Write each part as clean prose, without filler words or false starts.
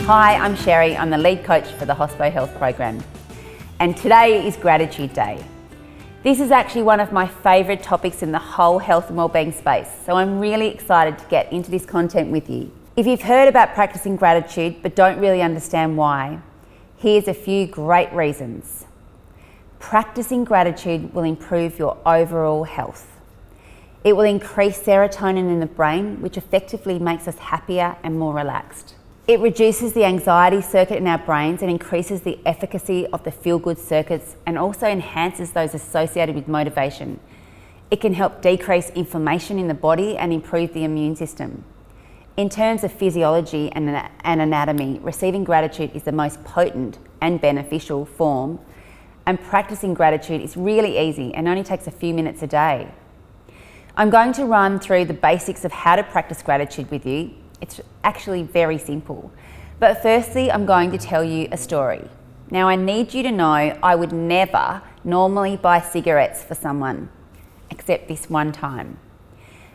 Hi, I'm Sherri. I'm the lead coach for the Hospo Health Program. And today is Gratitude Day. This is actually one of my favourite topics in the whole health and wellbeing space, so I'm really excited to get into this content with you. If you've heard about practicing gratitude but don't really understand why, here's a few great reasons. Practicing gratitude will improve your overall health. It will increase serotonin in the brain, which effectively makes us happier and more relaxed. It reduces the anxiety circuit in our brains and increases the efficacy of the feel-good circuits, and also enhances those associated with motivation. It can help decrease inflammation in the body and improve the immune system. In terms of physiology and anatomy, receiving gratitude is the most potent and beneficial form, and practicing gratitude is really easy and only takes a few minutes a day. I'm going to run through the basics of how to practice gratitude with you. It's actually very simple. But firstly, I'm going to tell you a story. Now, I need you to know I would never normally buy cigarettes for someone, except this one time.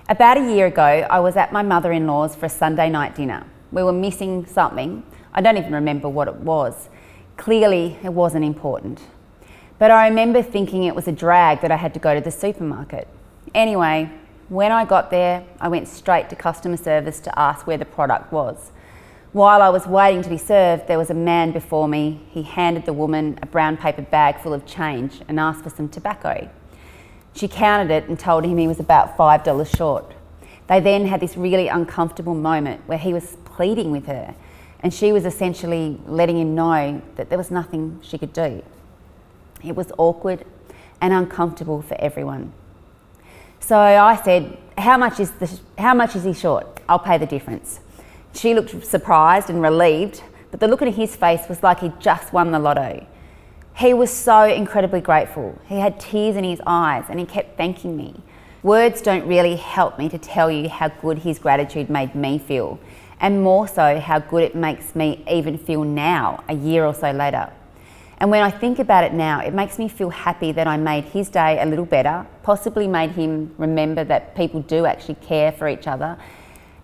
About a year ago, I was at my mother-in-law's for a Sunday night dinner. We were missing something. I don't even remember what it was. Clearly, it wasn't important. But I remember thinking it was a drag that I had to go to the supermarket. Anyway, when I got there, I went straight to customer service to ask where the product was. While I was waiting to be served, there was a man before me. He handed the woman a brown paper bag full of change and asked for some tobacco. She counted it and told him he was about $5 short. They then had this really uncomfortable moment where he was pleading with her, and she was essentially letting him know that there was nothing she could do. It was awkward and uncomfortable for everyone. So I said, how much is he short? I'll pay the difference. She looked surprised and relieved, but the look on his face was like he'd just won the lotto. He was so incredibly grateful. He had tears in his eyes and he kept thanking me. Words don't really help me to tell you how good his gratitude made me feel, and more so how good it makes me even feel now, a year or so later. And when I think about it now, it makes me feel happy that I made his day a little better, possibly made him remember that people do actually care for each other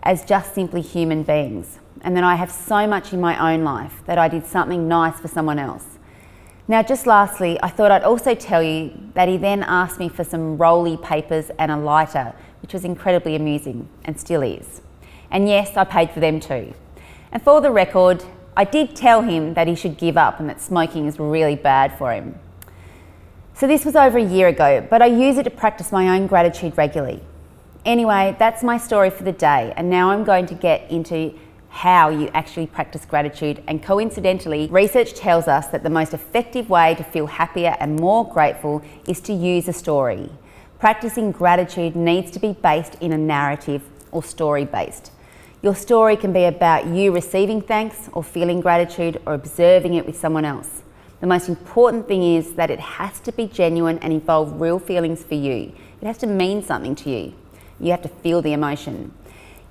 as just simply human beings, and that I have so much in my own life that I did something nice for someone else. Now, just lastly, I thought I'd also tell you that he then asked me for some rolly papers and a lighter, which was incredibly amusing and still is. And yes, I paid for them too. And for the record, I did tell him that he should give up and that smoking is really bad for him. So this was over a year ago, but I use it to practice my own gratitude regularly. Anyway, that's my story for the day, and now I'm going to get into how you actually practice gratitude. And coincidentally, research tells us that the most effective way to feel happier and more grateful is to use a story. Practicing gratitude needs to be based in a narrative or story-based. Your story can be about you receiving thanks or feeling gratitude or observing it with someone else. The most important thing is that it has to be genuine and involve real feelings for you. It has to mean something to you. You have to feel the emotion.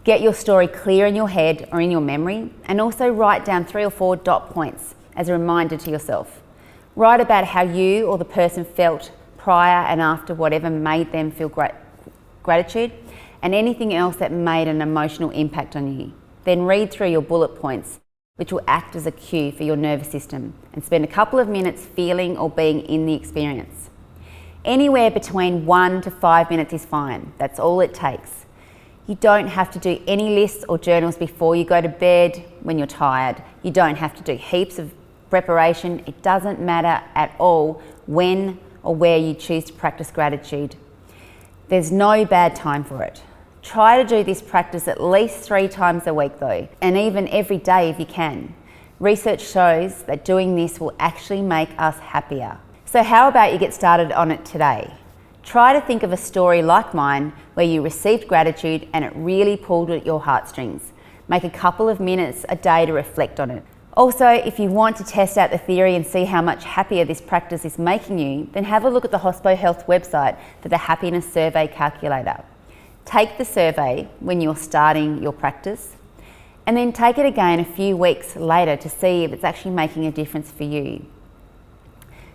Get your story clear in your head or in your memory, and also write down 3 or 4 dot points as a reminder to yourself. Write about how you or the person felt prior and after whatever made them feel gratitude, and anything else that made an emotional impact on you. Then read through your bullet points, which will act as a cue for your nervous system, and spend a couple of minutes feeling or being in the experience. Anywhere between 1 to 5 minutes is fine. That's all it takes. You don't have to do any lists or journals before you go to bed when you're tired. You don't have to do heaps of preparation. It doesn't matter at all when or where you choose to practice gratitude. There's no bad time for it. Try to do this practice at least 3 times a week though, and even every day if you can. Research shows that doing this will actually make us happier. So how about you get started on it today? Try to think of a story like mine where you received gratitude and it really pulled at your heartstrings. Make a couple of minutes a day to reflect on it. Also, if you want to test out the theory and see how much happier this practice is making you, then have a look at the Hospo Health website for the happiness survey calculator. Take the survey when you're starting your practice, and then take it again a few weeks later to see if it's actually making a difference for you.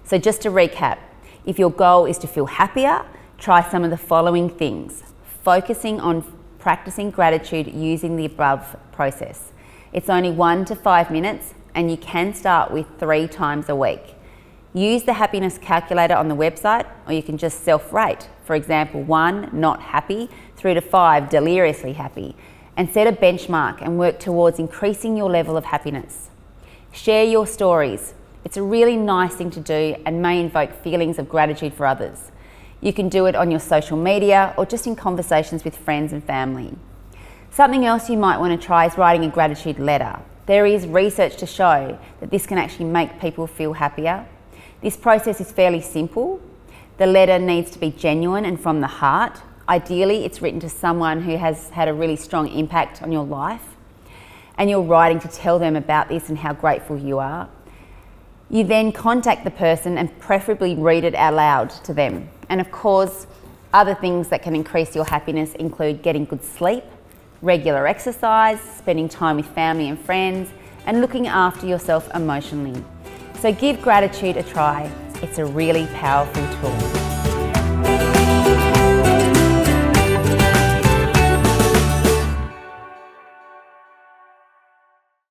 So just to recap, if your goal is to feel happier, try some of the following things. Focusing on practicing gratitude using the above process. It's only 1 to 5 minutes and you can start with 3 times a week. Use the happiness calculator on the website, or you can just self-rate. For example, 1, not happy, through to 5, deliriously happy, and set a benchmark and work towards increasing your level of happiness. Share your stories. It's a really nice thing to do and may invoke feelings of gratitude for others. You can do it on your social media or just in conversations with friends and family. Something else you might want to try is writing a gratitude letter. There is research to show that this can actually make people feel happier. This process is fairly simple. The letter needs to be genuine and from the heart. Ideally, it's written to someone who has had a really strong impact on your life, and you're writing to tell them about this and how grateful you are. You then contact the person and preferably read it out loud to them. And of course, other things that can increase your happiness include getting good sleep, regular exercise, spending time with family and friends, and looking after yourself emotionally. So give gratitude a try. It's a really powerful tool.